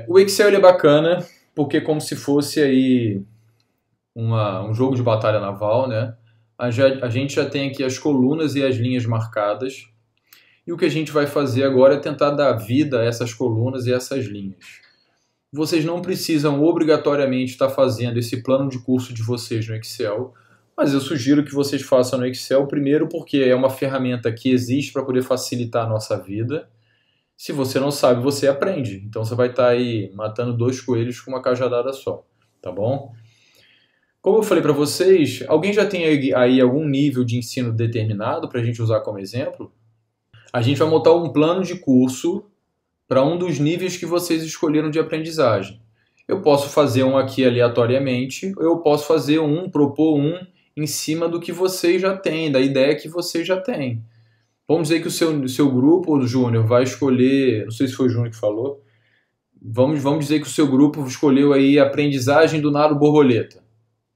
O Excel ele é bacana porque é como se fosse aí um jogo de batalha naval, né? A gente já tem aqui as colunas e as linhas marcadas. E o que a gente vai fazer agora é tentar dar vida a essas colunas e essas linhas. Vocês não precisam obrigatoriamente estar fazendo esse plano de curso de vocês no Excel, mas eu sugiro que vocês façam no Excel, primeiro porque é uma ferramenta que existe para poder facilitar a nossa vida. Se você não sabe, você aprende. Então você vai estar aí matando dois coelhos com uma cajadada só, tá bom? Como eu falei para vocês, alguém já tem aí algum nível de ensino determinado para a gente usar como exemplo? A gente vai montar um plano de curso para um dos níveis que vocês escolheram de aprendizagem. Eu posso fazer um aqui aleatoriamente, ou eu posso fazer propor um em cima do que vocês já têm, da ideia que vocês já têm. Vamos dizer que o seu grupo, o Júnior, vai escolher, não sei se foi o Júnior que falou, vamos dizer que o seu grupo escolheu aí a aprendizagem do nado borboleta,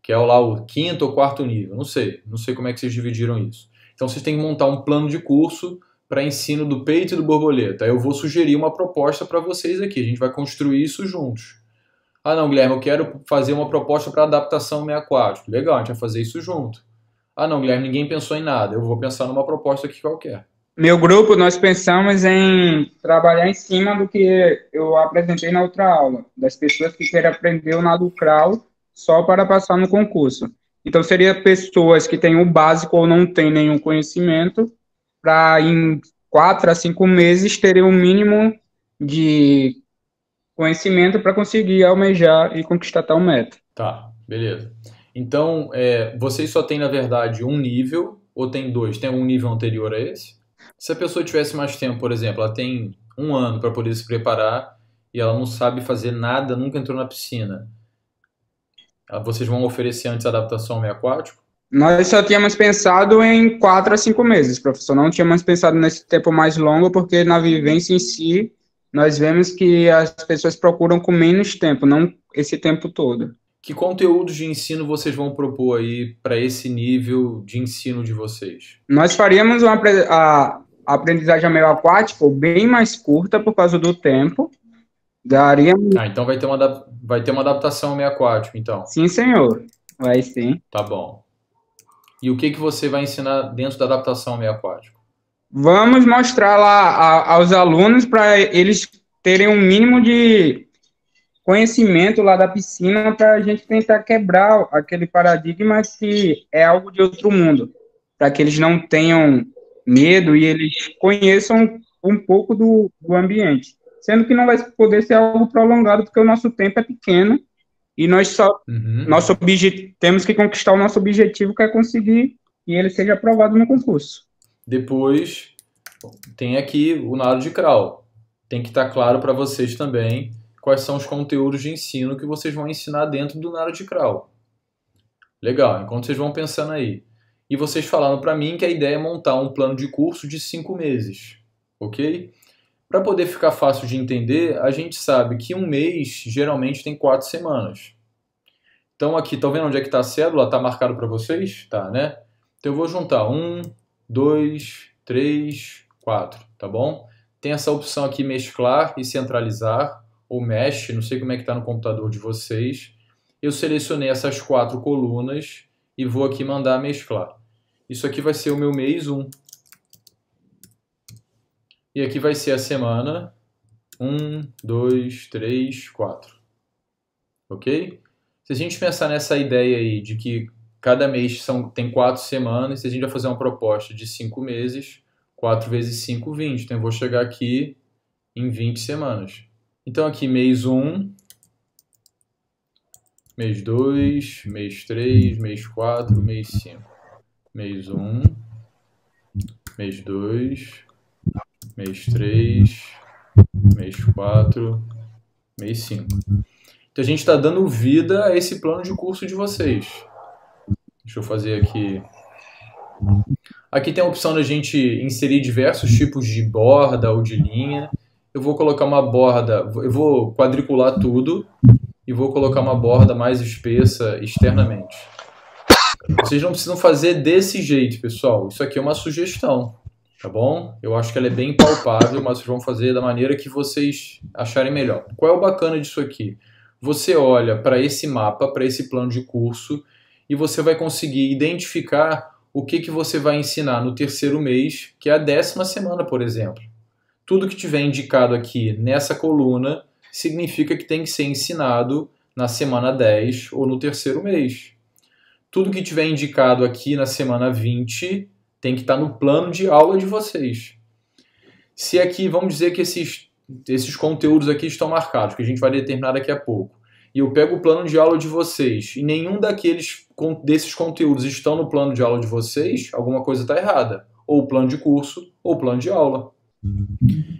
que é lá o quinto ou quarto nível, não sei como é que vocês dividiram isso. Então vocês têm que montar um plano de curso para ensino do peito e do borboleta. Aí eu vou sugerir uma proposta para vocês aqui, a gente vai construir isso juntos. Ah não, Guilherme, eu quero fazer uma proposta para adaptação meio aquático. Legal, a gente vai fazer isso junto. Ah não, Guilherme, ninguém pensou em nada, eu vou pensar numa proposta aqui qualquer. Meu grupo, nós pensamos em trabalhar em cima do que eu apresentei na outra aula, das pessoas que querem aprender o nado crawl só para passar no concurso. Então, seria pessoas que têm o básico ou não têm nenhum conhecimento, para em 4 a 5 meses terem um mínimo de conhecimento para conseguir almejar e conquistar tal meta. Tá, beleza. Então, vocês só têm, na verdade, um nível, ou tem dois? Tem algum nível anterior a esse? Se a pessoa tivesse mais tempo, por exemplo, ela tem um ano para poder se preparar e ela não sabe fazer nada, nunca entrou na piscina, vocês vão oferecer antes a adaptação ao meio aquático? Nós só tínhamos pensado em 4 a 5 meses, professor. Não tínhamos pensado nesse tempo mais longo, porque na vivência em si, nós vemos que as pessoas procuram com menos tempo, não esse tempo todo. Que conteúdos de ensino vocês vão propor aí para esse nível de ensino de vocês? Nós faríamos a aprendizagem meio aquática bem mais curta por causa do tempo. Daríamos. Então vai ter uma adaptação ao meio aquático, então. Sim, senhor. Vai sim. Tá bom. E o que você vai ensinar dentro da adaptação ao meio aquático? Vamos mostrar lá aos alunos para eles terem um mínimo de conhecimento lá da piscina para a gente tentar quebrar aquele paradigma que é algo de outro mundo, para que eles não tenham medo e eles conheçam um pouco do ambiente. Sendo que não vai poder ser algo prolongado, porque o nosso tempo é pequeno e nós só temos que conquistar o nosso objetivo, que é conseguir que ele seja aprovado no concurso. Depois, tem aqui o nado de crawl. Tem que estar claro para vocês também quais são os conteúdos de ensino que vocês vão ensinar dentro do nado de crawl. Legal, enquanto vocês vão pensando aí. E vocês falaram para mim que a ideia é montar um plano de curso de 5 meses, ok? Para poder ficar fácil de entender, a gente sabe que um mês geralmente tem 4 semanas. Então aqui, tá vendo onde é que está a cédula? Está marcado para vocês? Tá, né? Então eu vou juntar 1, 2, 3, 4, tá bom? Tem essa opção aqui, mesclar e centralizar, ou mesh, não sei como é que está no computador de vocês. Eu selecionei essas 4 colunas e vou aqui mandar mesclar. Isso aqui vai ser o meu mês 1. E aqui vai ser a semana 1, 2, 3, 4. Ok? Se a gente pensar nessa ideia aí de que cada mês tem 4 semanas, se a gente vai fazer uma proposta de 5 meses, 4 vezes 5, 20. Então eu vou chegar aqui em 20 semanas. Então aqui mês 1, mês 2, mês 3, mês 4, mês 5. Mês 1, mês 2, mês 3, mês 4, mês 5. Então a gente está dando vida a esse plano de curso de vocês. Deixa eu fazer aqui. Aqui tem a opção da gente inserir diversos tipos de borda ou de linha. Eu vou colocar uma borda, eu vou quadricular tudo e vou colocar uma borda mais espessa externamente. Vocês não precisam fazer desse jeito, pessoal. Isso aqui é uma sugestão. tá bom? Eu acho que ela é bem palpável, mas vocês vão fazer da maneira que vocês acharem melhor. Qual é o bacana disso aqui? Você olha para esse mapa, para esse plano de curso, e você vai conseguir identificar o que você vai ensinar no terceiro mês, que é a 10ª semana, por exemplo. Tudo que tiver indicado aqui nessa coluna significa que tem que ser ensinado na semana 10 ou no terceiro mês. Tudo que tiver indicado aqui na semana 20 tem que estar no plano de aula de vocês. Se aqui, vamos dizer que esses conteúdos aqui estão marcados, que a gente vai determinar daqui a pouco, e eu pego o plano de aula de vocês, e nenhum desses conteúdos estão no plano de aula de vocês, alguma coisa está errada. Ou o plano de curso, ou o plano de aula.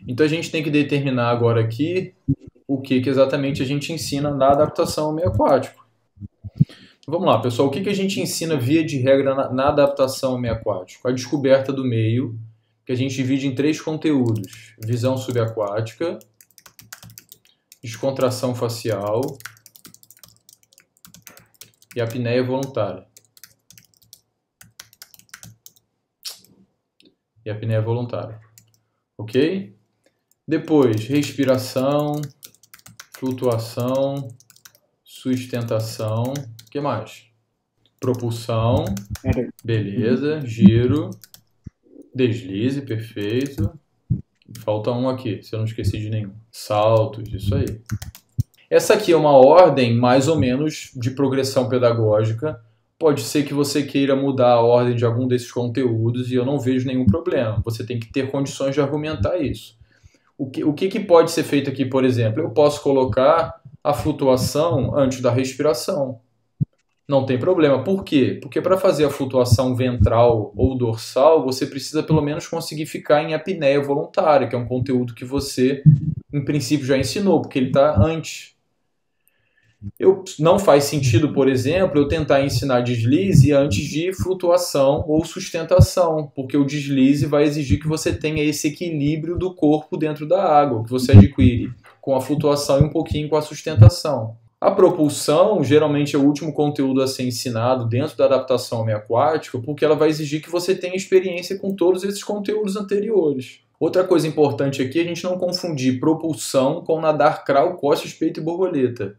Então a gente tem que determinar agora aqui o que exatamente a gente ensina na adaptação ao meio aquático. Vamos lá, pessoal. O que a gente ensina via de regra na adaptação ao meio aquático? A descoberta do meio, que a gente divide em 3 conteúdos. Visão subaquática, descontração facial e apneia voluntária. Ok? Depois, respiração, flutuação, sustentação. O que mais? Propulsão, beleza, giro, deslize, perfeito. Falta um aqui, se eu não esqueci de nenhum. Saltos, isso aí. Essa aqui é uma ordem mais ou menos de progressão pedagógica. Pode ser que você queira mudar a ordem de algum desses conteúdos e eu não vejo nenhum problema. Você tem que ter condições de argumentar isso. O que pode ser feito aqui, por exemplo? Eu posso colocar a flutuação antes da respiração. Não tem problema. Por quê? Porque para fazer a flutuação ventral ou dorsal, você precisa pelo menos conseguir ficar em apneia voluntária, que é um conteúdo que você, em princípio, já ensinou, porque ele está antes. Não faz sentido, por exemplo, eu tentar ensinar deslize antes de flutuação ou sustentação, porque o deslize vai exigir que você tenha esse equilíbrio do corpo dentro da água, que você adquire com a flutuação e um pouquinho com a sustentação. A propulsão, geralmente, é o último conteúdo a ser ensinado dentro da adaptação ao meio aquático, porque ela vai exigir que você tenha experiência com todos esses conteúdos anteriores. Outra coisa importante aqui é a gente não confundir propulsão com nadar crawl, costas, peito e borboleta.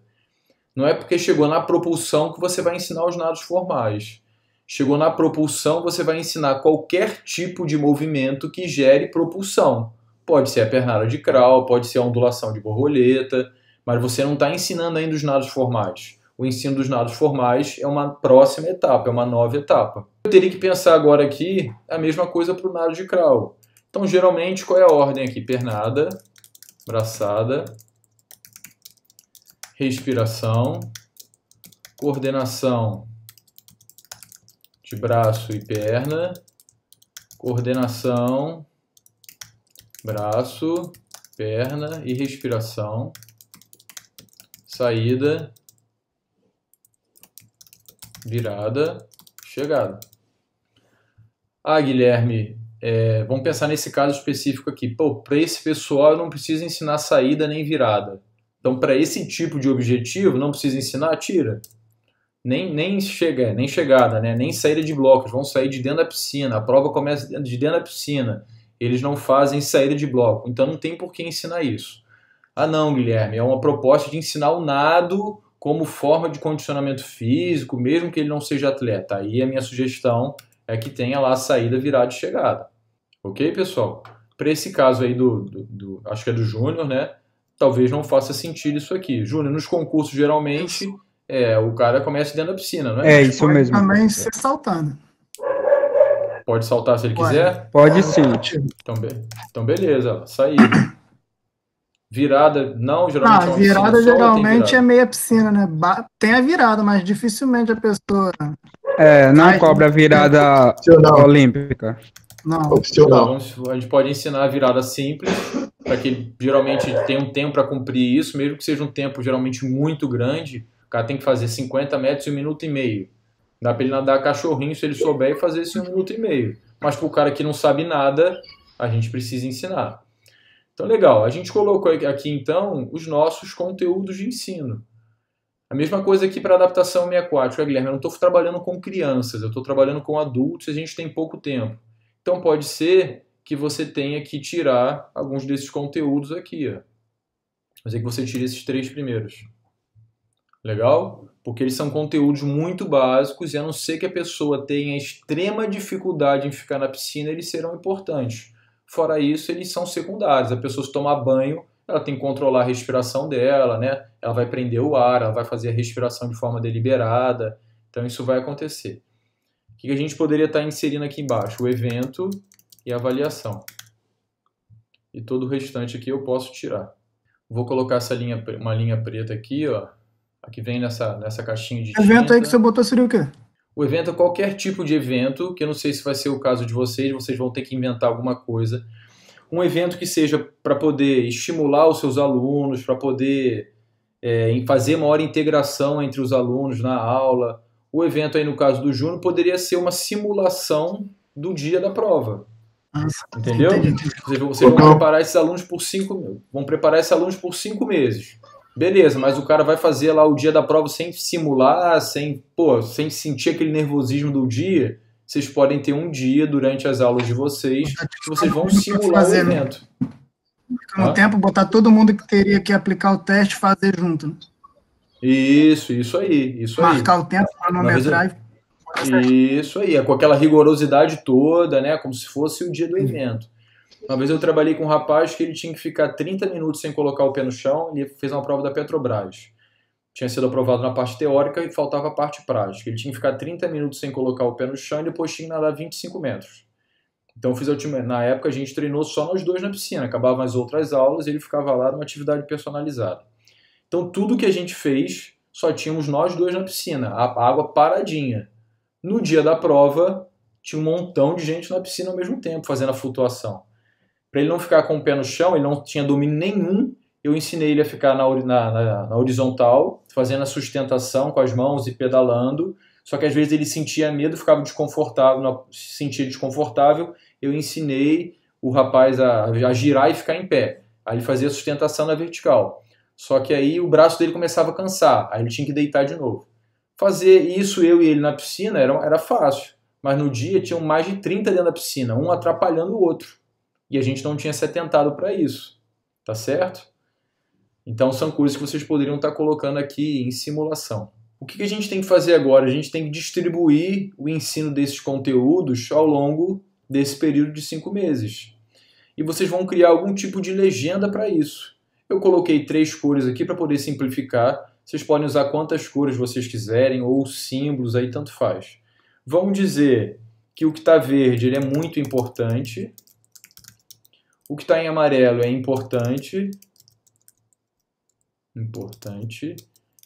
Não é porque chegou na propulsão que você vai ensinar os nados formais. Chegou na propulsão, você vai ensinar qualquer tipo de movimento que gere propulsão. Pode ser a pernada de crawl, pode ser a ondulação de borboleta, mas você não está ensinando ainda os nados formais. O ensino dos nados formais é uma próxima etapa, é uma nova etapa. Eu teria que pensar agora aqui a mesma coisa para o nado de crawl. Então, geralmente, qual é a ordem aqui? Pernada, braçada, respiração, coordenação de braço e perna, coordenação, braço, perna e respiração, saída, virada, chegada. Ah, Guilherme, vamos pensar nesse caso específico aqui. Para esse pessoal eu não preciso ensinar saída nem virada. Então, para esse tipo de objetivo, não precisa ensinar, tira. Nem chegada, né? Nem saída de blocos, vão sair de dentro da piscina. A prova começa de dentro da piscina. Eles não fazem saída de bloco, então não tem por que ensinar isso. Ah não, Guilherme, é uma proposta de ensinar o nado como forma de condicionamento físico, mesmo que ele não seja atleta. Aí a minha sugestão é que tenha lá a saída, virada e chegada. Ok, pessoal? Para esse caso aí acho que é do Júnior, né? Talvez não faça sentido isso aqui. Júnior, nos concursos, geralmente, o cara começa dentro da piscina, não é? É isso mesmo. Pode também ser saltando. Pode saltar se ele quiser? Pode sim. Então beleza, saída. Virada, não, geralmente é uma virada piscina só, geralmente é meia piscina, né? Tem a virada, mas dificilmente a pessoa... não cobra a virada olímpica. Não. Opcional. A gente pode ensinar a virada simples, para que geralmente tem um tempo para cumprir isso, mesmo que seja um tempo geralmente muito grande, o cara tem que fazer 50 metros em 1 minuto e meio. Dá para ele nadar cachorrinho se ele souber e fazer isso em 1 minuto e meio. Mas para o cara que não sabe nada, a gente precisa ensinar. Então, legal. A gente colocou aqui, então, os nossos conteúdos de ensino. A mesma coisa aqui para adaptação ao meio aquático. Guilherme, eu não estou trabalhando com crianças, eu estou trabalhando com adultos e a gente tem pouco tempo. Então, pode ser que você tenha que tirar alguns desses conteúdos aqui. Ó. Mas é que você tire esses 3 primeiros. Legal? Porque eles são conteúdos muito básicos e a não ser que a pessoa tenha extrema dificuldade em ficar na piscina, eles serão importantes. Fora isso, eles são secundários. A pessoa se tomar banho, ela tem que controlar a respiração dela, né? Ela vai prender o ar, ela vai fazer a respiração de forma deliberada. Então isso vai acontecer. O que a gente poderia estar inserindo aqui embaixo? O evento e a avaliação. E todo o restante aqui eu posso tirar. Vou colocar uma linha preta aqui, ó. Aqui vem nessa caixinha de tinta. O evento aí que você botou seria o quê? O evento é qualquer tipo de evento, que eu não sei se vai ser o caso de vocês vão ter que inventar alguma coisa. Um evento que seja para poder estimular os seus alunos, para poder fazer maior integração entre os alunos na aula. O evento aí, no caso do Júnior, poderia ser uma simulação do dia da prova. Entendeu? Vocês vão preparar esses alunos por 5 meses. Beleza, mas o cara vai fazer lá o dia da prova sem simular, sem sentir aquele nervosismo do dia. Vocês podem ter um dia durante as aulas de vocês que vocês vão simular o evento. No tempo, botar todo mundo que teria que aplicar o teste e fazer junto. Né? Isso aí. Marcar o tempo, cronometrar. Isso aí, com aquela rigorosidade toda, né? Como se fosse o dia do evento. Uma vez eu trabalhei com um rapaz que ele tinha que ficar 30 minutos sem colocar o pé no chão, ele fez uma prova da Petrobras. Tinha sido aprovado na parte teórica e faltava a parte prática. Ele tinha que ficar 30 minutos sem colocar o pé no chão e depois tinha que nadar 25 metros. Então, na época, a gente treinou só nós dois na piscina. Acabavam as outras aulas e ele ficava lá numa atividade personalizada. Então, tudo que a gente fez, só tínhamos nós dois na piscina, a água paradinha. No dia da prova, tinha um montão de gente na piscina ao mesmo tempo, fazendo a flutuação. Para ele não ficar com o pé no chão, ele não tinha domínio nenhum, eu ensinei ele a ficar na horizontal, fazendo a sustentação com as mãos e pedalando, só que às vezes ele sentia medo, ficava desconfortável, se sentia desconfortável, eu ensinei o rapaz a girar e ficar em pé. Aí ele fazia a sustentação na vertical. Só que aí o braço dele começava a cansar, aí ele tinha que deitar de novo. Fazer isso, eu e ele na piscina, era fácil, mas no dia tinham mais de 30 dentro da piscina, um atrapalhando o outro. E a gente não tinha se atentado para isso, tá certo? Então são coisas que vocês poderiam estar colocando aqui em simulação. O que a gente tem que fazer agora? A gente tem que distribuir o ensino desses conteúdos ao longo desse período de 5 meses. E vocês vão criar algum tipo de legenda para isso. Eu coloquei 3 cores aqui para poder simplificar. Vocês podem usar quantas cores vocês quiserem, ou símbolos, aí tanto faz. Vamos dizer que o que está verde ele é muito importante. O que está em amarelo é importante. Importante.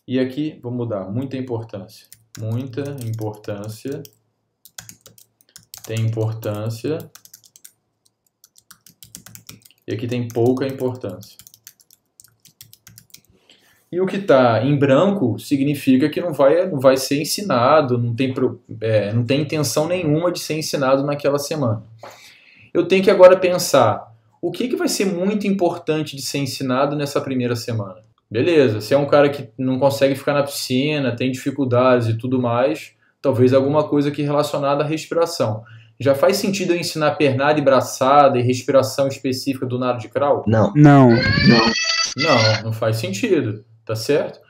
E aqui, vou mudar, muita importância. Muita importância. Tem importância. E aqui tem pouca importância. E o que está em branco significa que não vai ser ensinado, não tem intenção nenhuma de ser ensinado naquela semana. Eu tenho que agora pensar, o que vai ser muito importante de ser ensinado nessa primeira semana? Beleza, se é um cara que não consegue ficar na piscina, tem dificuldades e tudo mais, talvez alguma coisa aqui relacionada à respiração. Já faz sentido eu ensinar pernada e braçada e respiração específica do nado de crawl? Não, não faz sentido, tá certo?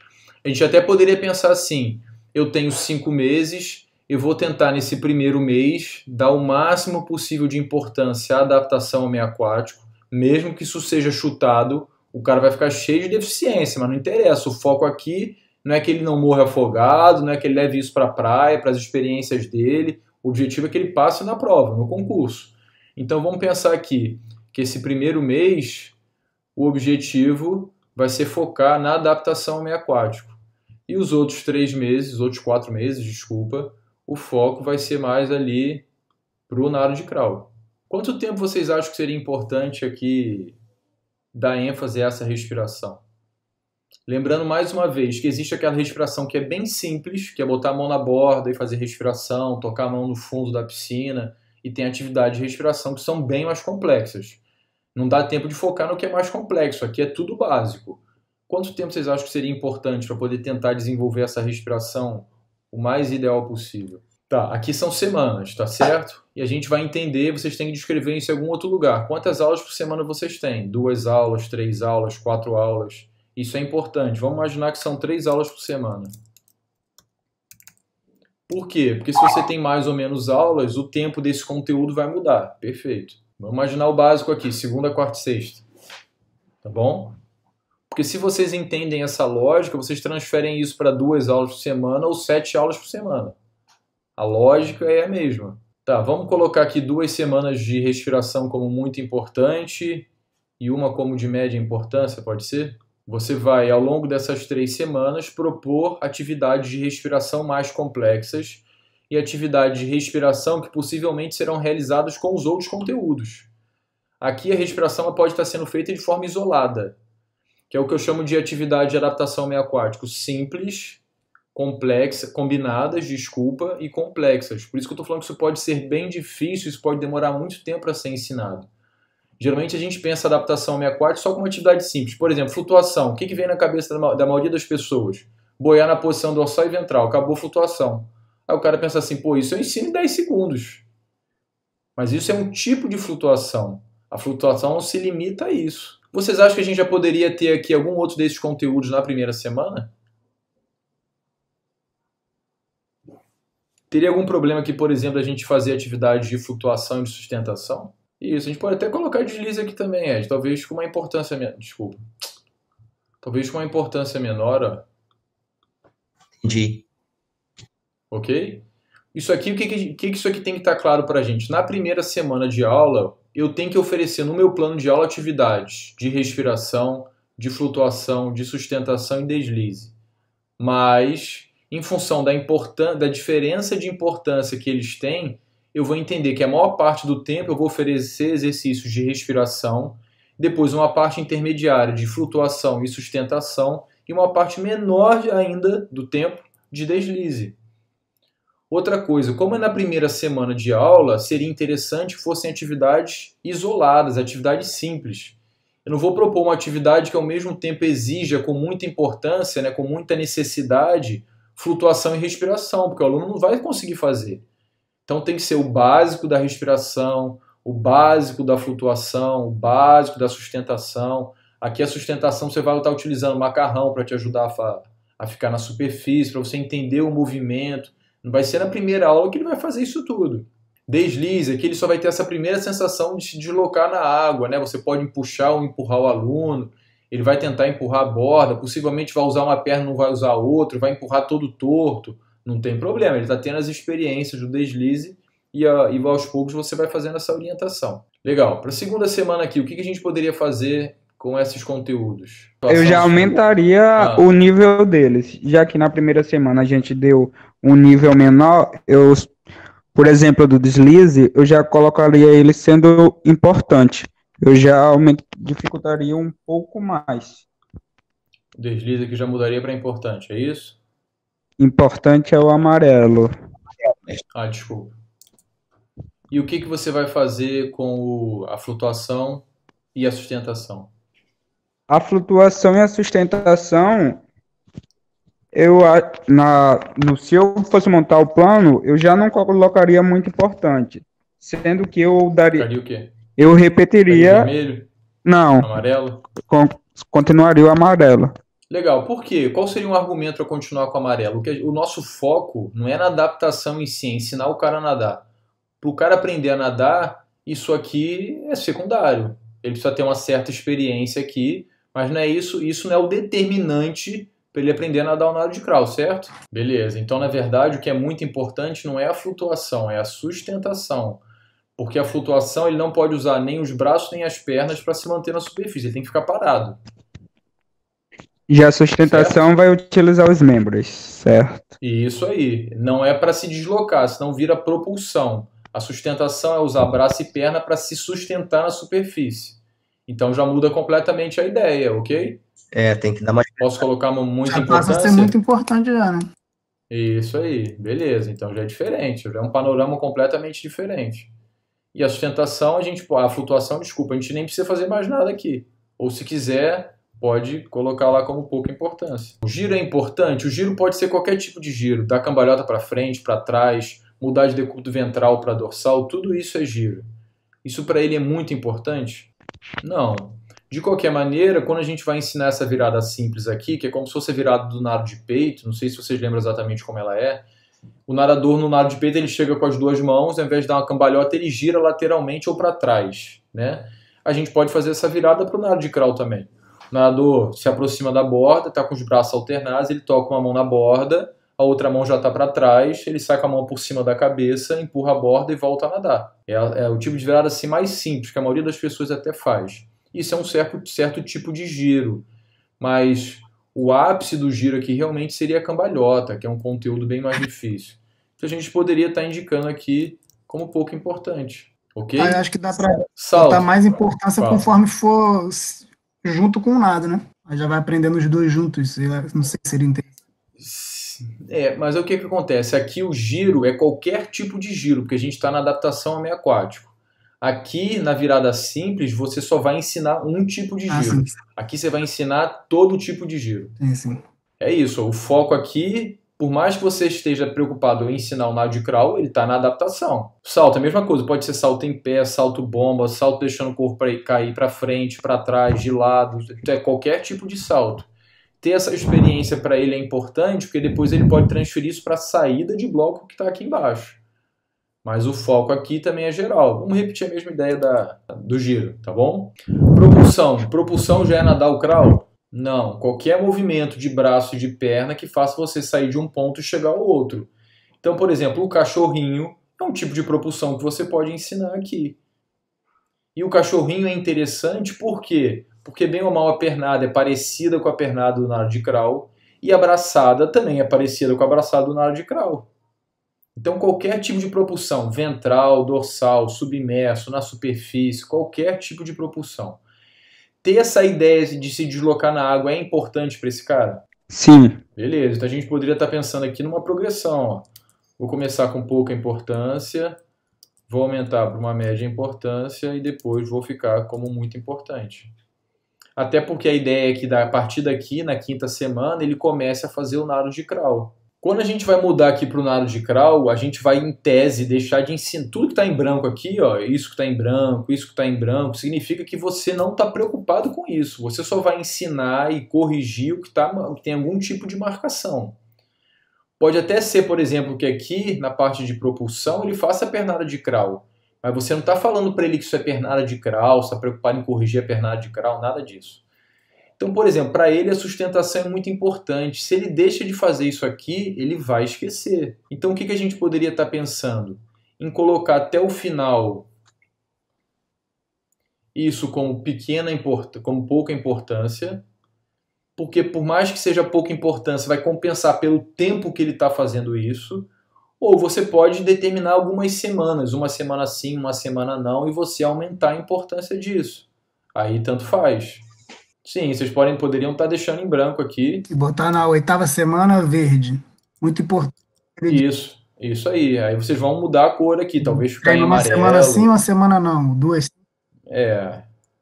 A gente até poderia pensar assim, eu tenho 5 meses, eu vou tentar nesse primeiro mês dar o máximo possível de importância à adaptação ao meio aquático, mesmo que isso seja chutado, o cara vai ficar cheio de deficiência, mas não interessa, o foco aqui não é que ele não morra afogado, não é que ele leve isso para a praia, para as experiências dele, o objetivo é que ele passe na prova, no concurso. Então vamos pensar aqui, que esse primeiro mês, o objetivo vai ser focar na adaptação ao meio aquático. E os outros 3 meses, os outros 4 meses, desculpa, o foco vai ser mais ali para o nado de crawl. Quanto tempo vocês acham que seria importante aqui dar ênfase a essa respiração? Lembrando mais uma vez que existe aquela respiração que é bem simples, que é botar a mão na borda e fazer respiração, tocar a mão no fundo da piscina, e tem atividades de respiração que são bem mais complexas. Não dá tempo de focar no que é mais complexo, aqui é tudo básico. Quanto tempo vocês acham que seria importante para poder tentar desenvolver essa respiração o mais ideal possível? Tá, aqui são semanas, tá certo? E a gente vai entender, vocês têm que descrever isso em algum outro lugar. Quantas aulas por semana vocês têm? 2 aulas, 3 aulas, 4 aulas? Isso é importante. Vamos imaginar que são 3 aulas por semana. Por quê? Porque se você tem mais ou menos aulas, o tempo desse conteúdo vai mudar. Perfeito. Vamos imaginar o básico aqui, segunda, quarta e sexta. Tá bom? Porque se vocês entendem essa lógica, vocês transferem isso para 2 aulas por semana ou 7 aulas por semana. A lógica é a mesma. Tá, vamos colocar aqui 2 semanas de respiração como muito importante e uma como de média importância, pode ser? Você vai, ao longo dessas 3 semanas, propor atividades de respiração mais complexas e atividades de respiração que possivelmente serão realizadas com os outros conteúdos. Aqui a respiração pode estar sendo feita de forma isolada, que é o que eu chamo de atividade de adaptação meio aquático simples, complexa, combinadas, desculpa, e complexas. Por isso que eu estou falando que isso pode ser bem difícil, isso pode demorar muito tempo para ser ensinado. Geralmente a gente pensa adaptação meio aquática só como atividade simples. Por exemplo, flutuação. O que vem na cabeça da maioria das pessoas? Boiar na posição dorsal e ventral. Acabou a flutuação. Aí o cara pensa assim, pô, isso eu ensino em 10 segundos. Mas isso é um tipo de flutuação. A flutuação não se limita a isso. Vocês acham que a gente já poderia ter aqui algum outro desses conteúdos na primeira semana? Teria algum problema aqui, por exemplo, a gente fazer atividades de flutuação e de sustentação? Isso, a gente pode até colocar deslize aqui também, Ed. Talvez com uma importância menor. Desculpa. Talvez com uma importância menor, ó. Entendi. Ok? Isso aqui, o que isso aqui tem que estar claro para a gente? Na primeira semana de aula, eu tenho que oferecer no meu plano de aula atividades de respiração, de flutuação, de sustentação e deslize. Mas, em função da diferença de importância que eles têm, eu vou entender que a maior parte do tempo eu vou oferecer exercícios de respiração, depois uma parte intermediária de flutuação e sustentação e uma parte menor ainda do tempo de deslize. Outra coisa, como é na primeira semana de aula, seria interessante que fossem atividades isoladas, atividades simples. Eu não vou propor uma atividade que ao mesmo tempo exija com muita importância, né, com muita necessidade, flutuação e respiração, porque o aluno não vai conseguir fazer. Então tem que ser o básico da respiração, o básico da flutuação, o básico da sustentação. Aqui a sustentação você vai estar utilizando macarrão para te ajudar a ficar na superfície, para você entender o movimento. Não vai ser na primeira aula que ele vai fazer isso tudo. Deslize, aqui ele só vai ter essa primeira sensação de se deslocar na água, né? Você pode puxar ou empurrar o aluno, ele vai tentar empurrar a borda, possivelmente vai usar uma perna, não vai usar a outra, vai empurrar todo torto. Não tem problema, ele está tendo as experiências do deslize e aos poucos você vai fazendo essa orientação. Legal, para a segunda semana aqui, o que a gente poderia fazer com esses conteúdos? Eu já aumentaria o nível deles, já que na primeira semana a gente deu um nível menor, por exemplo, do deslize, eu já colocaria ele sendo importante. Eu já dificultaria um pouco mais. O deslize aqui já mudaria para importante, é isso? Importante é o amarelo. Ah, desculpa. E o que você vai fazer com a flutuação e a sustentação? A flutuação e a sustentação, se eu fosse montar o plano, eu já não colocaria muito importante. Sendo que eu daria... Ficaria o quê? Eu repetiria... Vermelho? Não. Amarelo? Continuaria o amarelo. Legal, por quê? Qual seria um argumento para continuar com o amarelo? O nosso foco não é na adaptação em si, é ensinar o cara a nadar. Para o cara aprender a nadar, isso aqui é secundário. Ele precisa ter uma certa experiência aqui, mas não é isso não é o determinante para ele aprender a nadar o nado de crawl, certo? Beleza, então na verdade o que é muito importante não é a flutuação, é a sustentação. Porque a flutuação ele não pode usar nem os braços nem as pernas para se manter na superfície, ele tem que ficar parado. Já a sustentação certo? Vai utilizar os membros, certo? Isso aí. Não é para se deslocar, senão vira propulsão. A sustentação é usar braço e perna para se sustentar na superfície. Então já muda completamente a ideia, ok? Tem que dar mais... Posso colocar muita importância? Passa a ser muito importante já, né? Isso aí, beleza. Então já é diferente, já é um panorama completamente diferente. E a sustentação, a flutuação, desculpa, a gente nem precisa fazer mais nada aqui. Ou se quiser... pode colocar lá como pouca importância. O giro é importante? O giro pode ser qualquer tipo de giro, da cambalhota para frente, para trás, mudar de decúbito ventral para dorsal, tudo isso é giro. Isso para ele é muito importante? Não. De qualquer maneira, quando a gente vai ensinar essa virada simples aqui, que é como se fosse a virada do nado de peito, não sei se vocês lembram exatamente como ela é, o nadador no nado de peito ele chega com as duas mãos, ao invés de dar uma cambalhota, ele gira lateralmente ou para trás, né? A gente pode fazer essa virada para o nado de crawl também. O nadador se aproxima da borda, está com os braços alternados, ele toca uma mão na borda, a outra mão já está para trás, ele sai com a mão por cima da cabeça, empurra a borda e volta a nadar. É o tipo de virada assim mais simples, que a maioria das pessoas até faz. Isso é um certo tipo de giro, mas o ápice do giro aqui realmente seria a cambalhota, que é um conteúdo bem mais difícil. Então a gente poderia estar indicando aqui como pouco importante, ok? Aí acho que dá para Salto. botar mais importância Fala. conforme for junto com o nado, né? Aí já vai aprendendo os dois juntos. Não sei se seria interessante. Mas o que acontece? Aqui o giro é qualquer tipo de giro, porque a gente está na adaptação ao meio aquático. Aqui, na virada simples, você só vai ensinar um tipo de giro. Sim. Aqui você vai ensinar todo tipo de giro. Sim. É isso, o foco aqui, por mais que você esteja preocupado em ensinar o nado de crawl, ele está na adaptação. Salto, a mesma coisa, pode ser salto em pé, salto bomba, salto deixando o corpo cair para frente, para trás, de lado, qualquer tipo de salto. Ter essa experiência para ele é importante, porque depois ele pode transferir isso para a saída de bloco que está aqui embaixo. Mas o foco aqui também é geral. Vamos repetir a mesma ideia do giro, tá bom? Propulsão. Propulsão já é nadar o crawl? Não. Qualquer movimento de braço e de perna que faça você sair de um ponto e chegar ao outro. Então, por exemplo, o cachorrinho é um tipo de propulsão que você pode ensinar aqui. E o cachorrinho é interessante por quê? Porque bem ou mal a pernada é parecida com a pernada do nado de crawl e a braçada também é parecida com a braçada do nado de crawl. Então qualquer tipo de propulsão, ventral, dorsal, submerso, na superfície, qualquer tipo de propulsão. Ter essa ideia de se deslocar na água é importante para esse cara? Sim. Beleza, então a gente poderia estar pensando aqui numa progressão. Ó. Vou começar com pouca importância, vou aumentar para uma média importância e depois vou ficar como muito importante. Até porque a ideia é que a partir daqui, na quinta semana, ele comece a fazer o nado de crawl. Quando a gente vai mudar aqui para o nado de crawl, a gente vai, em tese, deixar de ensinar. Tudo que está em branco aqui, ó, isso que está em branco, isso que está em branco, significa que você não está preocupado com isso. Você só vai ensinar e corrigir o que tem algum tipo de marcação. Pode até ser, por exemplo, que aqui, na parte de propulsão, ele faça a pernada de crawl. Mas você não está falando para ele que isso é pernada de crawl, está preocupado em corrigir a pernada de crawl, nada disso. Então, por exemplo, para ele a sustentação é muito importante. Se ele deixa de fazer isso aqui, ele vai esquecer. Então, o que a gente poderia estar pensando? Em colocar até o final isso como como pouca importância, porque por mais que seja pouca importância, vai compensar pelo tempo que ele está fazendo isso. Ou você pode determinar algumas semanas, uma semana sim, uma semana não, e você aumentar a importância disso. Aí tanto faz. Sim, vocês poderiam estar deixando em branco aqui. E botar na 8ª semana verde. Muito importante. Isso aí. Aí vocês vão mudar a cor aqui, talvez ficar em amarelo. Uma semana sim, uma semana não. 2.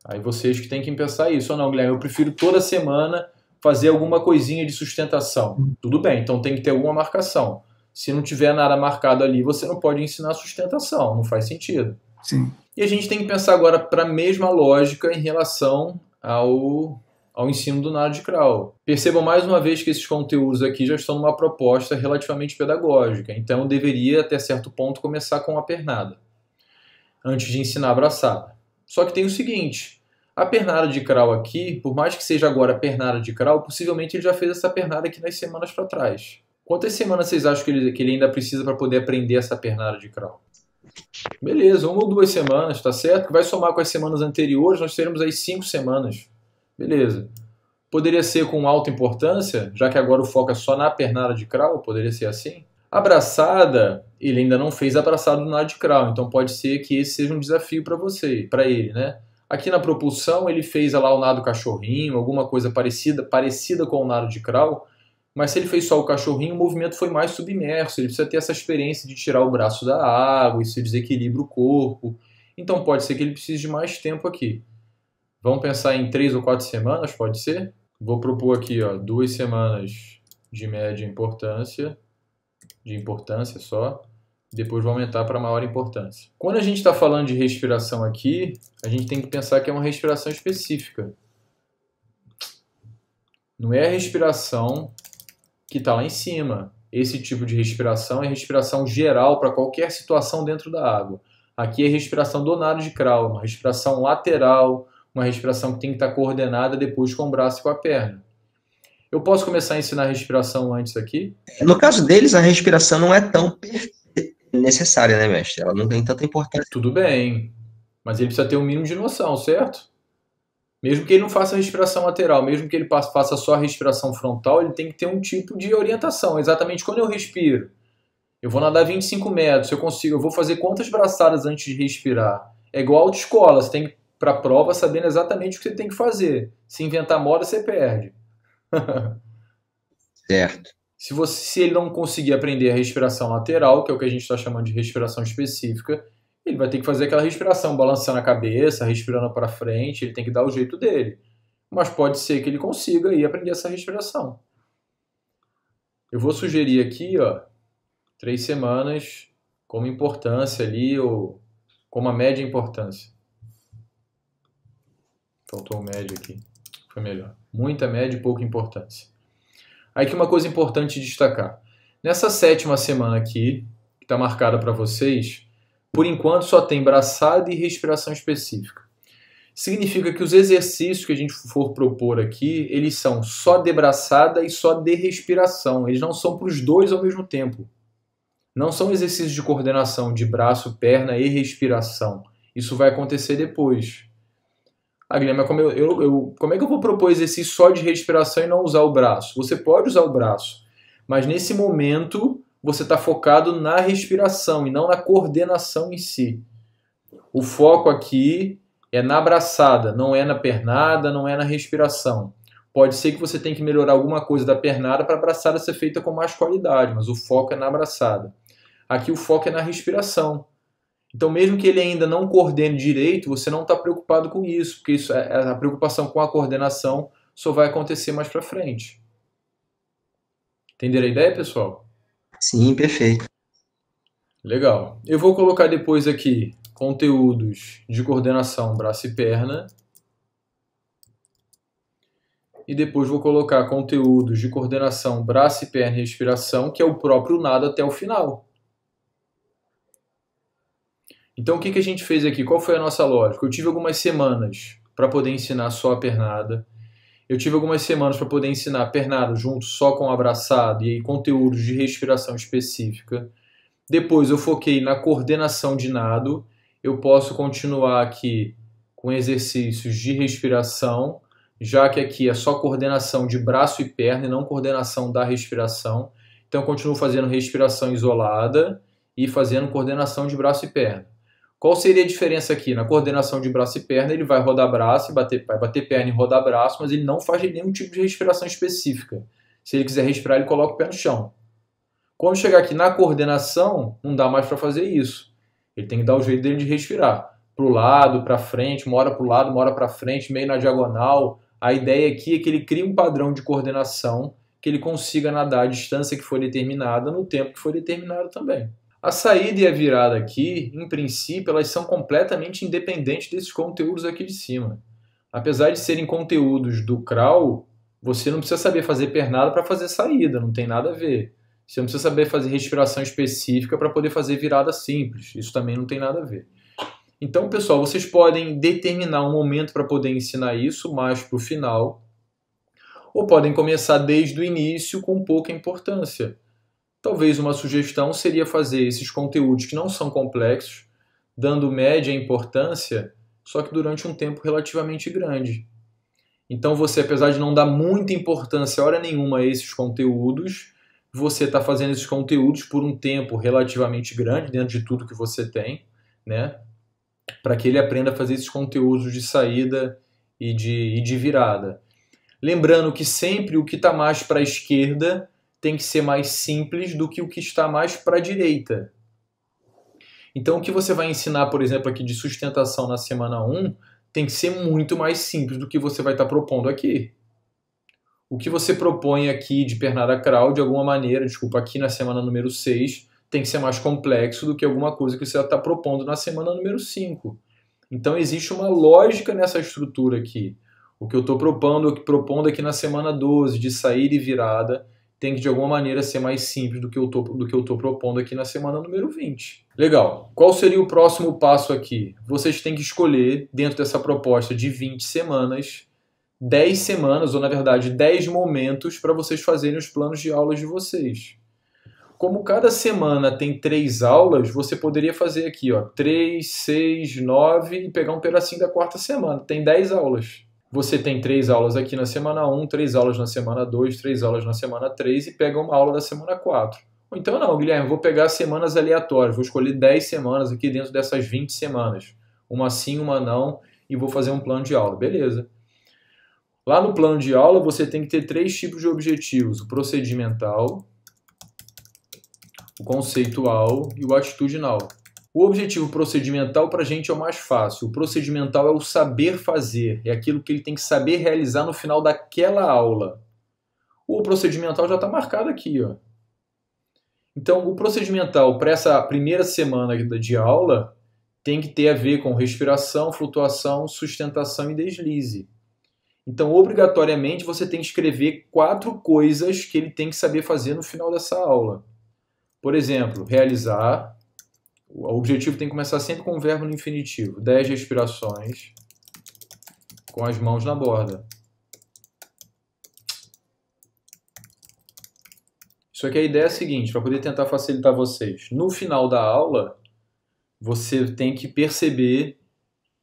Aí vocês que têm que pensar isso. Ou não, Guilherme, eu prefiro toda semana fazer alguma coisinha de sustentação. Tudo bem, então tem que ter alguma marcação. Se não tiver nada marcado ali, você não pode ensinar sustentação, não faz sentido. Sim. E a gente tem que pensar agora para a mesma lógica em relação ao ensino do nado de crawl. Percebam mais uma vez que esses conteúdos aqui já estão numa proposta relativamente pedagógica, então eu deveria, até certo ponto, começar com a pernada, antes de ensinar a braçada. Só que tem o seguinte, a pernada de crawl aqui, por mais que seja agora a pernada de crawl, possivelmente ele já fez essa pernada aqui nas semanas para trás. Quantas semanas vocês acham que ele ainda precisa para poder aprender essa pernada de crawl? Beleza, 1 ou 2 semanas, tá certo? Que vai somar com as semanas anteriores, nós teremos aí 5 semanas. Beleza. Poderia ser com alta importância, já que agora o foco é só na pernada de crawl, poderia ser assim? A braçada, ele ainda não fez a braçada do nado de crawl, então pode ser que esse seja um desafio para ele, né? Aqui na propulsão ele fez lá o nado cachorrinho, alguma coisa parecida com o nado de crawl, mas se ele fez só o cachorrinho, o movimento foi mais submerso, ele precisa ter essa experiência de tirar o braço da água, isso desequilibra o corpo, então pode ser que ele precise de mais tempo aqui. Vamos pensar em 3 ou 4 semanas, pode ser? Vou propor aqui, ó, 2 semanas de média importância, só, Depois vou aumentar para maior importância. Quando a gente está falando de respiração aqui, a gente tem que pensar que é uma respiração específica. Não é a respiração que está lá em cima. Esse tipo de respiração é respiração geral para qualquer situação dentro da água. Aqui é respiração do nado de crawl, uma respiração lateral, uma respiração que tem que estar coordenada depois com o braço e com a perna. Eu posso começar a ensinar a respiração antes aqui? No caso deles, a respiração não é tão necessária, né, mestre? Ela não tem tanta importância. Tudo bem, mas ele precisa ter um mínimo de noção, certo? Mesmo que ele não faça respiração lateral, mesmo que ele faça só a respiração frontal, ele tem que ter um tipo de orientação. Exatamente quando eu respiro, eu vou nadar 25 metros, eu vou fazer quantas braçadas antes de respirar? É igual autoescola, você tem que ir para a prova sabendo exatamente o que você tem que fazer. Se inventar moda, você perde. Certo. Se ele não conseguir aprender a respiração lateral, que é o que a gente está chamando de respiração específica, ele vai ter que fazer aquela respiração, balançando a cabeça, respirando para frente, ele tem que dar o jeito dele. Mas pode ser que ele consiga ir aprender essa respiração. Eu vou sugerir aqui, 3 semanas como importância ali, ou como a média importância. Faltou o médio aqui, foi melhor. Muita média e pouca importância. Aí que uma coisa importante destacar. Nessa 7ª semana aqui, que está marcada para vocês, por enquanto só tem braçada e respiração específica. Significa que os exercícios que a gente for propor aqui, eles são só de braçada e só de respiração. Eles não são para os dois ao mesmo tempo. Não são exercícios de coordenação de braço, perna e respiração. Isso vai acontecer depois. Guilherme, como é que eu vou propor exercício só de respiração e não usar o braço? Você pode usar o braço, mas nesse momento você está focado na respiração e não na coordenação em si. O foco aqui é na braçada, não é na pernada, não é na respiração. Pode ser que você tenha que melhorar alguma coisa da pernada para a braçada ser feita com mais qualidade, mas o foco é na braçada. Aqui o foco é na respiração. Então, mesmo que ele ainda não coordene direito, você não está preocupado com isso, porque a preocupação com a coordenação só vai acontecer mais para frente. Entenderam a ideia, pessoal? Sim, perfeito. Legal. Eu vou colocar depois aqui conteúdos de coordenação braço e perna. E depois vou colocar conteúdos de coordenação braço e perna e respiração, que é o próprio nado até o final. Então, o que a gente fez aqui? Qual foi a nossa lógica? Eu tive algumas semanas para poder ensinar só a pernada. Eu tive algumas semanas para poder ensinar a pernada junto só com o abraçado e aí conteúdos de respiração específica. Depois eu foquei na coordenação de nado. Eu posso continuar aqui com exercícios de respiração, já que aqui é só coordenação de braço e perna e não coordenação da respiração. Então eu continuo fazendo respiração isolada e fazendo coordenação de braço e perna. Qual seria a diferença aqui? Na coordenação de braço e perna, ele vai rodar braço, vai bater perna e rodar braço, mas ele não faz nenhum tipo de respiração específica. Se ele quiser respirar, ele coloca o pé no chão. Quando chegar aqui na coordenação, não dá mais para fazer isso. Ele tem que dar o jeito dele de respirar. Para o lado, para frente, uma hora para o lado, uma hora para frente, meio na diagonal. A ideia aqui é que ele crie um padrão de coordenação, que ele consiga nadar a distância que for determinada no tempo que for determinado também. A saída e a virada aqui, em princípio, elas são completamente independentes desses conteúdos aqui de cima. Apesar de serem conteúdos do crawl, você não precisa saber fazer pernada para fazer saída, não tem nada a ver. Você não precisa saber fazer respiração específica para poder fazer virada simples, isso também não tem nada a ver. Então, pessoal, vocês podem determinar um momento para poder ensinar isso mais para o final, ou podem começar desde o início com pouca importância. Talvez uma sugestão seria fazer esses conteúdos que não são complexos, dando média importância, só que durante um tempo relativamente grande. Então você, apesar de não dar muita importância hora nenhuma a esses conteúdos, você está fazendo esses conteúdos por um tempo relativamente grande, dentro de tudo que você tem, né? Para que ele aprenda a fazer esses conteúdos de saída e de virada. Lembrando que sempre o que está mais para a esquerda tem que ser mais simples do que o que está mais para a direita. Então, o que você vai ensinar, por exemplo, aqui de sustentação na semana 1, tem que ser muito mais simples do que você vai estar propondo aqui. O que você propõe aqui de pernada crawl, de alguma maneira, aqui na semana número 6, tem que ser mais complexo do que alguma coisa que você está propondo na semana número 5. Então existe uma lógica nessa estrutura aqui. O que eu estou propondo aqui na semana 12, de saída e virada, tem que de alguma maneira ser mais simples do que eu estou propondo aqui na semana número 20. Legal. Qual seria o próximo passo aqui? Vocês têm que escolher, dentro dessa proposta de 20 semanas, 10 semanas, ou na verdade 10 momentos para vocês fazerem os planos de aulas de vocês. Como cada semana tem 3 aulas, você poderia fazer aqui, ó, 3, 6, 9 e pegar um pedacinho da quarta semana. Tem 10 aulas. Você tem 3 aulas aqui na semana 1, 3 aulas na semana 2, 3 aulas na semana 3 e pega uma aula da semana 4. Ou então não, Guilherme, vou pegar semanas aleatórias, vou escolher 10 semanas aqui dentro dessas 20 semanas. Uma sim, uma não, e vou fazer um plano de aula. Beleza. Lá no plano de aula você tem que ter 3 tipos de objetivos: o procedimental, o conceitual e o atitudinal. O objetivo procedimental para a gente é o mais fácil. O procedimental é o saber fazer, é aquilo que ele tem que saber realizar no final daquela aula. O procedimental já está marcado aqui, ó. Então, o procedimental para essa primeira semana de aula tem que ter a ver com respiração, flutuação, sustentação e deslize. Então, obrigatoriamente, você tem que escrever 4 coisas que ele tem que saber fazer no final dessa aula. Por exemplo, realizar. O objetivo tem que começar sempre com o verbo no infinitivo. 10 respirações com as mãos na borda. Isso aqui, a ideia é a seguinte, para poder tentar facilitar vocês. No final da aula, você tem que perceber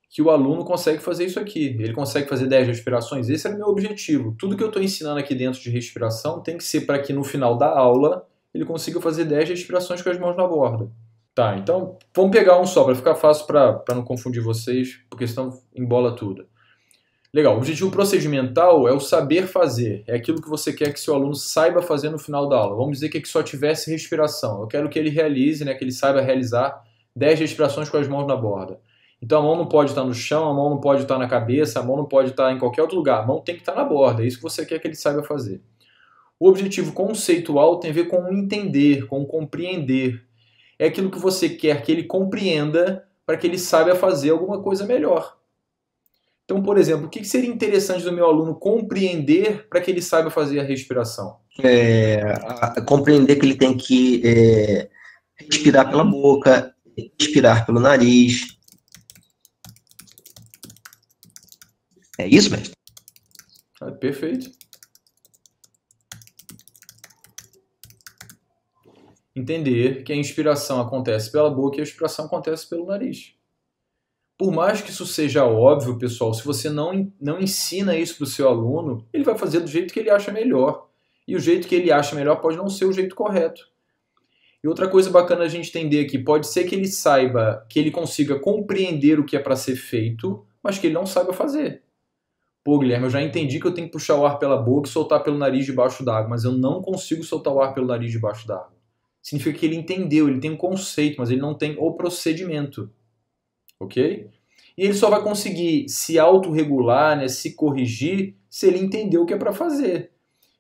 que o aluno consegue fazer isso aqui. Ele consegue fazer 10 respirações. Esse era o meu objetivo. Tudo que eu estou ensinando aqui dentro de respiração tem que ser para que no final da aula ele consiga fazer 10 respirações com as mãos na borda. Tá, então vamos pegar um só, para ficar fácil para não confundir vocês, porque senão embola tudo. Legal, o objetivo procedimental é o saber fazer, é aquilo que você quer que seu aluno saiba fazer no final da aula. Vamos dizer que só tivesse respiração. Eu quero que ele realize, que ele saiba realizar 10 respirações com as mãos na borda. Então a mão não pode estar no chão, a mão não pode estar na cabeça, a mão não pode estar em qualquer outro lugar, a mão tem que estar na borda, é isso que você quer que ele saiba fazer. O objetivo conceitual tem a ver com entender, com compreender. É aquilo que você quer que ele compreenda para que ele saiba fazer alguma coisa melhor. Então, por exemplo, o que seria interessante do meu aluno compreender para que ele saiba fazer a respiração? Compreender que ele tem que respirar pela boca, respirar pelo nariz. É isso, mestre? Perfeito. Entender que a inspiração acontece pela boca e a expiração acontece pelo nariz. Por mais que isso seja óbvio, pessoal, se você não ensina isso para o seu aluno, ele vai fazer do jeito que ele acha melhor. E o jeito que ele acha melhor pode não ser o jeito correto. E outra coisa bacana a gente entender aqui, pode ser que ele saiba, que ele consiga compreender o que é para ser feito, mas que ele não saiba fazer. Pô, Guilherme, eu já entendi que eu tenho que puxar o ar pela boca e soltar pelo nariz debaixo d'água, mas eu não consigo soltar o ar pelo nariz debaixo d'água. Significa que ele entendeu, ele tem um conceito, mas ele não tem o procedimento. Ok? E ele só vai conseguir se autorregular, se corrigir, se ele entender o que é para fazer.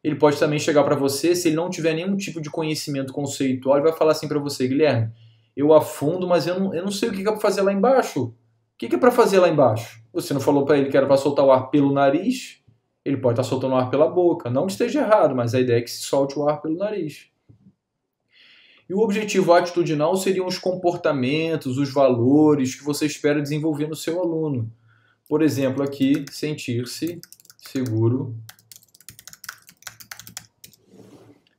Ele pode também chegar para você, se ele não tiver nenhum tipo de conhecimento conceitual, ele vai falar assim para você: Guilherme, eu afundo, mas eu não sei o que é para fazer lá embaixo. O que é para fazer lá embaixo? Você não falou para ele que era para soltar o ar pelo nariz? Ele pode estar soltando o ar pela boca. Não que esteja errado, mas a ideia é que se solte o ar pelo nariz. E o objetivo atitudinal seriam os comportamentos, os valores que você espera desenvolver no seu aluno. Por exemplo, aqui, sentir-se seguro.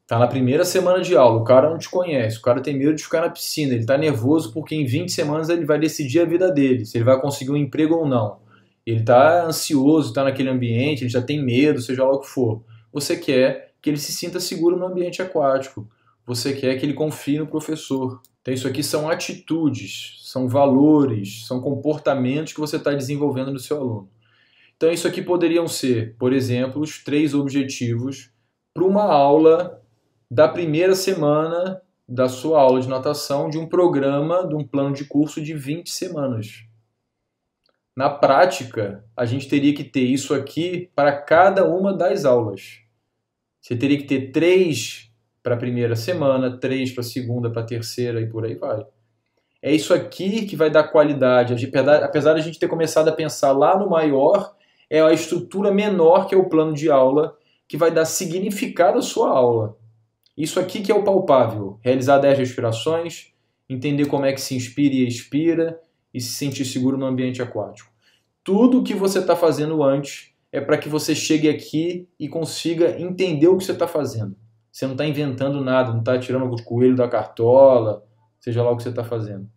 Está na primeira semana de aula, o cara não te conhece, o cara tem medo de ficar na piscina, ele está nervoso porque em 20 semanas ele vai decidir a vida dele, se ele vai conseguir um emprego ou não. Ele está ansioso, está naquele ambiente, ele já tem medo, seja lá o que for. Você quer que ele se sinta seguro no ambiente aquático. Você quer que ele confie no professor. Então isso aqui são atitudes, são valores, são comportamentos que você está desenvolvendo no seu aluno. Então isso aqui poderiam ser, por exemplo, os 3 objetivos para uma aula da primeira semana da sua aula de natação de um programa, de um plano de curso de 20 semanas. Na prática, a gente teria que ter isso aqui para cada uma das aulas. Você teria que ter 3 para a primeira semana, 3 para a segunda, para a terceira e por aí vai. É isso aqui que vai dar qualidade. Apesar de a gente ter começado a pensar lá no maior, é a estrutura menor, que é o plano de aula, que vai dar significado à sua aula. Isso aqui que é o palpável. Realizar 10 respirações, entender como é que se inspira e expira e se sentir seguro no ambiente aquático. Tudo que você está fazendo antes é para que você chegue aqui e consiga entender o que você está fazendo. Você não está inventando nada, não está tirando o coelho da cartola, seja lá o que você está fazendo.